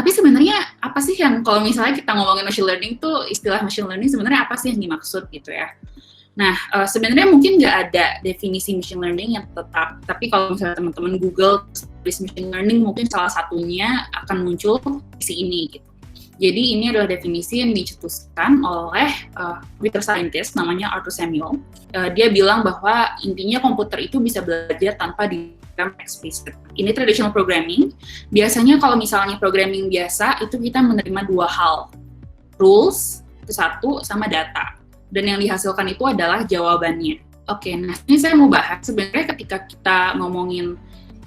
Tapi sebenarnya apa sih yang kalau misalnya kita ngomongin machine learning tuh istilah machine learning sebenarnya apa sih yang dimaksud gitu ya? Nah, sebenarnya mungkin nggak ada definisi machine learning yang tetap, tapi kalau misalnya teman-teman Google machine learning mungkin salah satunya akan muncul definisi ini gitu. Jadi ini adalah definisi yang dicetuskan oleh computer scientist namanya Arthur Samuel. Dia bilang bahwa intinya komputer itu bisa belajar tanpa diprogram eksplisit. Ini traditional programming. Biasanya kalau misalnya programming biasa itu kita menerima dua hal, rules itu satu sama data. Dan yang dihasilkan itu adalah jawabannya. Oke, nah ini saya mau bahas sebenarnya ketika kita ngomongin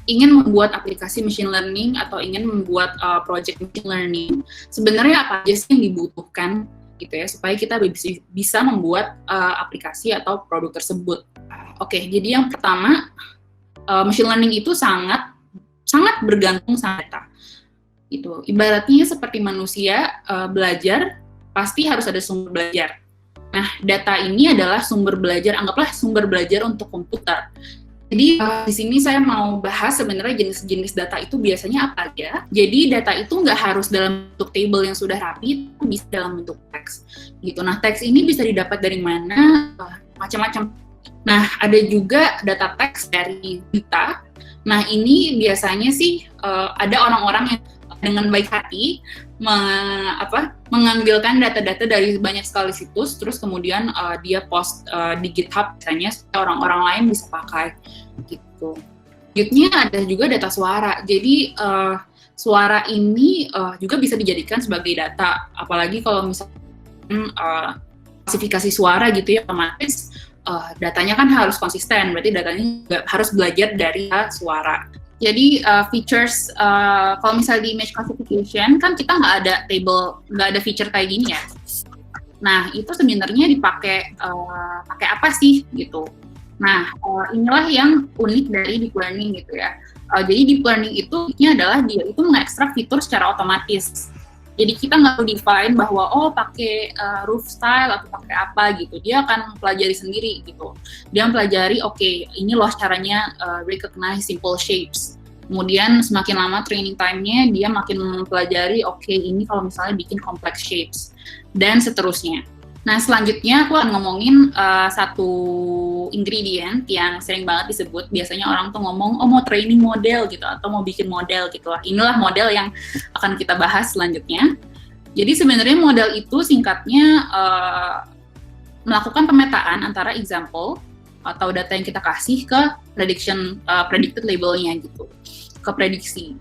ingin membuat aplikasi machine learning atau ingin membuat project machine learning, sebenarnya apa aja sih yang dibutuhkan gitu ya supaya kita bisa membuat aplikasi atau produk tersebut. Oke, jadi yang pertama machine learning itu sangat bergantung sama data. Itu ibaratnya seperti manusia belajar pasti harus ada sumber belajar. Nah, data ini adalah sumber belajar, anggaplah sumber belajar untuk komputer. Jadi di sini saya mau bahas sebenarnya jenis-jenis data itu biasanya apa aja. Jadi data itu nggak harus dalam bentuk table yang sudah rapi, bisa dalam bentuk teks. Gitu. Nah, teks ini bisa didapat dari mana? Macam-macam. Nah, ada juga data teks dari berita. Nah, ini biasanya sih ada orang-orang yang dengan baik hati mengambilkan data-data dari banyak sekali situs, terus kemudian dia post di GitHub misalnya supaya orang-orang lain bisa pakai gitu. Selanjutnya ada juga data suara. Jadi suara ini juga bisa dijadikan sebagai data, apalagi kalau misalnya klasifikasi suara gitu ya, otomatis datanya kan harus konsisten, berarti datanya juga harus belajar dari suara. Jadi features kalau misalnya di image classification kan kita nggak ada table, nggak ada feature kayak gini ya. Nah itu sebenarnya dipakai pakai apa sih gitu. Nah inilah yang unik dari deep learning gitu ya. Jadi deep learning itu adalah dia itu mengekstrak fitur secara otomatis. Jadi kita nggak perlu define bahwa pakai roof style atau pakai apa gitu. Dia akan pelajari sendiri gitu. Dia mempelajari ini loh caranya recognize simple shapes. Kemudian semakin lama training time-nya dia makin mempelajari ini kalau misalnya bikin complex shapes dan seterusnya. Nah selanjutnya aku akan ngomongin satu ingredient yang sering banget disebut. Biasanya orang tuh ngomong mau training model gitu atau mau bikin model gitu lah. Inilah model yang akan kita bahas selanjutnya. Jadi sebenarnya model itu singkatnya melakukan pemetaan antara example atau data yang kita kasih ke predicted labelnya gitu, ke prediksi.